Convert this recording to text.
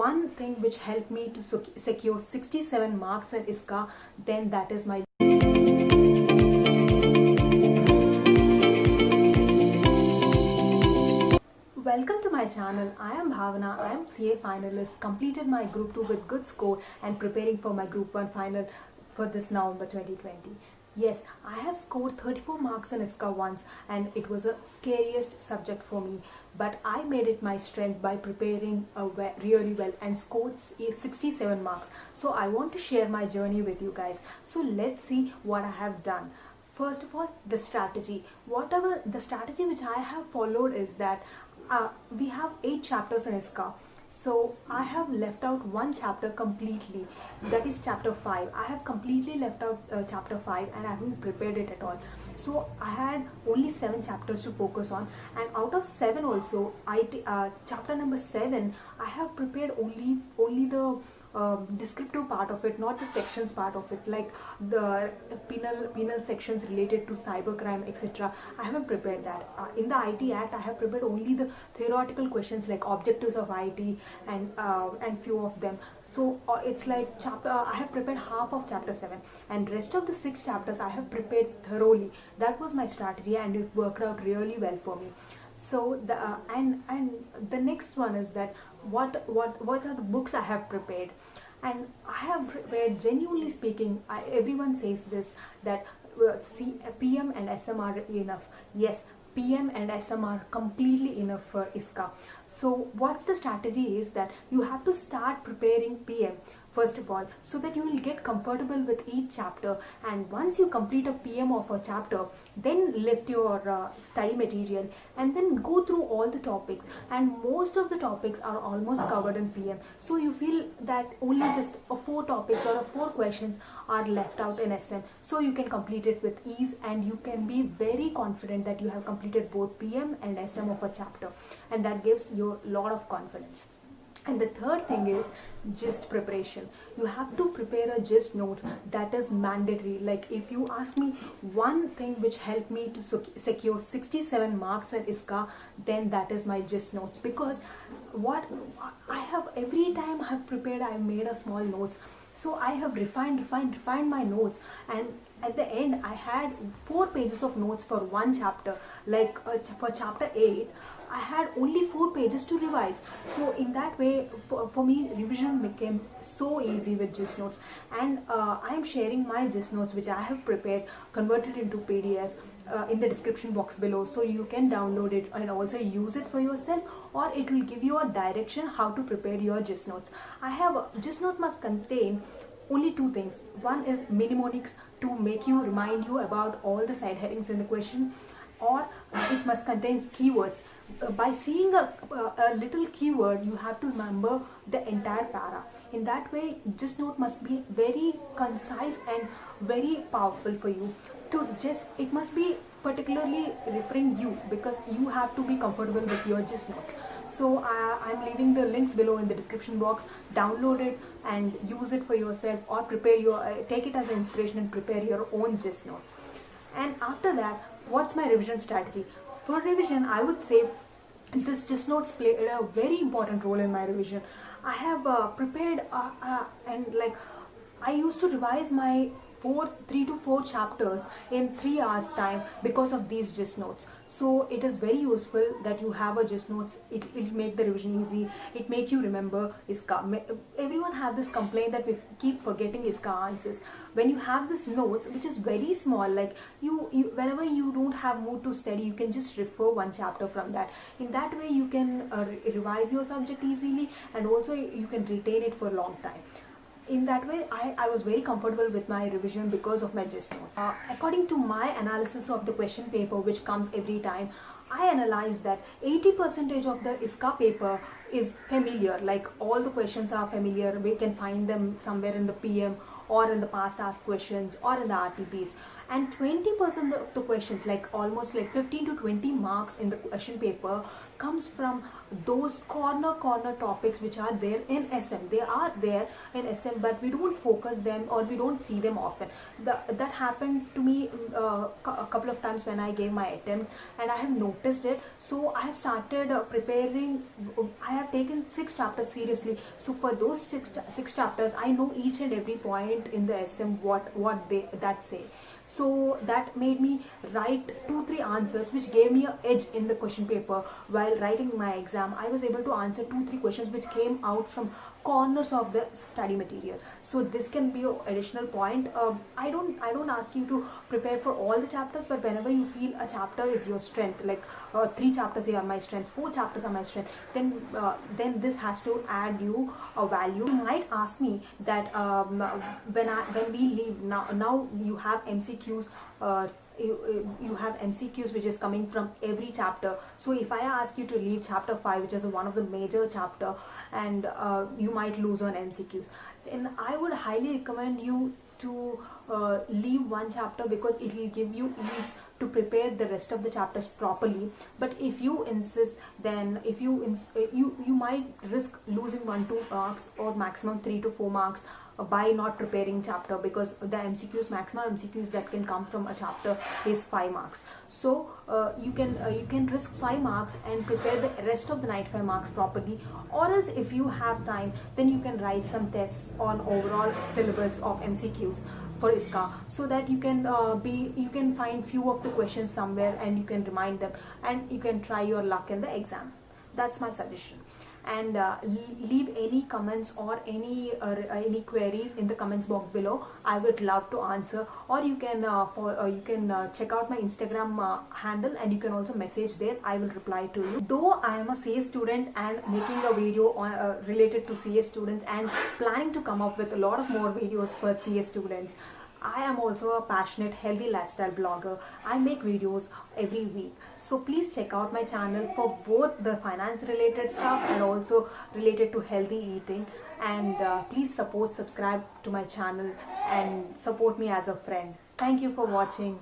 one thing which helped me to secure 67 marks in ISCA, then that is my Welcome to my channel. I am Bhavana. I am CA finalist, completed my group 2 with good score and preparing for my group 1 final for this November 2020. Yes, I have scored 34 marks in ISCA once and it was a scariest subject for me, but I made it my strength by preparing really well and scored 67 marks. So I want to share my journey with you guys. So let's see what I have done. First of all, the strategy. Whatever the strategy which I have followed is that we have 8 chapters in ISCA. So I have left out one chapter completely, that is chapter 5. I have completely left out chapter 5 and I haven't prepared it at all. So I had only 7 chapters to focus on, and out of 7 also, chapter number 7, I have prepared only the descriptive part of it, not the sections part of it, like the penal sections related to cybercrime, etc. I haven't prepared that. In the IT Act, I have prepared only the theoretical questions like objectives of IT and few of them. So it's like I have prepared half of chapter 7, and rest of the 6 chapters I have prepared thoroughly. That was my strategy and it worked out really well for me. So the and the next one is that what are the books I have prepared. And I have prepared, genuinely speaking, everyone says this, that PM and SM are enough. Yes, PM and SM are completely enough for ISCA. So what's the strategy is that you have to start preparing PM first of all, so that you will get comfortable with each chapter, and once you complete a PM of a chapter, then lift your study material and then go through all the topics, and most of the topics are almost covered in PM. So you feel that only just 4 topics or 4 questions are left out in SM, so you can complete it with ease and you can be very confident that you have completed both PM and SM of a chapter, and that gives you a lot of confidence. And the third thing is gist preparation. You have to prepare a gist notes, that is mandatory. Like if you ask me one thing which helped me to secure 67 marks in ISCA, then that is my gist notes, because what I have, every time I have prepared, I have made a small notes. So I have refined my notes, and at the end I had 4 pages of notes for one chapter. Like for chapter 8, I had only 4 pages to revise. So in that way, for me, revision became so easy with gist notes. And I am sharing my gist notes which I have prepared, converted into PDF, in the description box below, so you can download it and also use it for yourself, or it will give you a direction how to prepare your gist notes. Gist note must contain only 2 things. One is mnemonics to make you remind you about all the side headings in the question, or it must contain keywords. By seeing a little keyword, you have to remember the entire para. In that way, gist note must be very concise and very powerful for you. It must be particularly referring you, because you have to be comfortable with your gist notes. So I'm leaving the links below in the description box. Download it and use it for yourself, or prepare take it as an inspiration and prepare your own gist notes. And after that, what's my revision strategy? For revision, I would say this gist notes played a very important role in my revision. I have prepared and like I used to revise my 3 to 4 chapters in 3 hours time because of these gist notes. So it is very useful that you have a gist notes. It will make the revision easy. It make you remember ISCA. Everyone have this complaint that we keep forgetting ISCA answers. When you have this notes, which is very small, like whenever you don't have mood to study, you can just refer one chapter from that. In that way, you can revise your subject easily, and also you can retain it for a long time. In that way, I was very comfortable with my revision because of my gist notes. According to my analysis of the question paper which comes every time, I analyzed that 80% of the ISCA paper is familiar, like all the questions are familiar. We can find them somewhere in the PM or in the past asked questions or in the RTPs. And 20% of the questions, like almost like 15 to 20 marks in the question paper, comes from those corner topics which are there in SM. They are there in SM, but we don't focus them or we don't see them often. That happened to me a couple of times when I gave my attempts, and I have noticed it. So I have started preparing. I have taken 6 chapters seriously. So for those six chapters, I know each and every point in the SM what they that say. So that made me write 2-3 answers which gave me an edge in the question paper. While writing my exam, I was able to answer 2-3 questions which came out from corners of the study material. So this can be an additional point. I don't ask you to prepare for all the chapters, but whenever you feel a chapter is your strength, like 3 chapters are my strength, 4 chapters are my strength, then this has to add you a value. You might ask me that when we leave, now you have MCQs. You have MCQs which is coming from every chapter. So if I ask you to leave chapter 5, which is one of the major chapter, and you might lose on MCQs, then I would highly recommend you to leave one chapter, because it will give you ease to prepare the rest of the chapters properly. But if you insist, then if you might risk losing 1-2 marks or maximum 3 to 4 marks by not preparing chapter, because the MCQs, maximum MCQs that can come from a chapter is 5 marks. So you can risk 5 marks and prepare the rest of the 95 marks properly. Or else, if you have time, then you can write some tests on overall syllabus of MCQs for ISCA, so that you can find few of the questions somewhere and you can remind them, and you can try your luck in the exam. That's my suggestion. And leave any comments or any queries in the comments box below. I would love to answer. Or you can check out my Instagram handle, and you can also message there. I will reply to you. Though I am a CA student and making a video on, related to CA students, and planning to come up with a lot of more videos for CA students, I am also a passionate healthy lifestyle blogger. I make videos every week. So please check out my channel for both the finance related stuff and also related to healthy eating. And please subscribe to my channel and support me as a friend. Thank you for watching.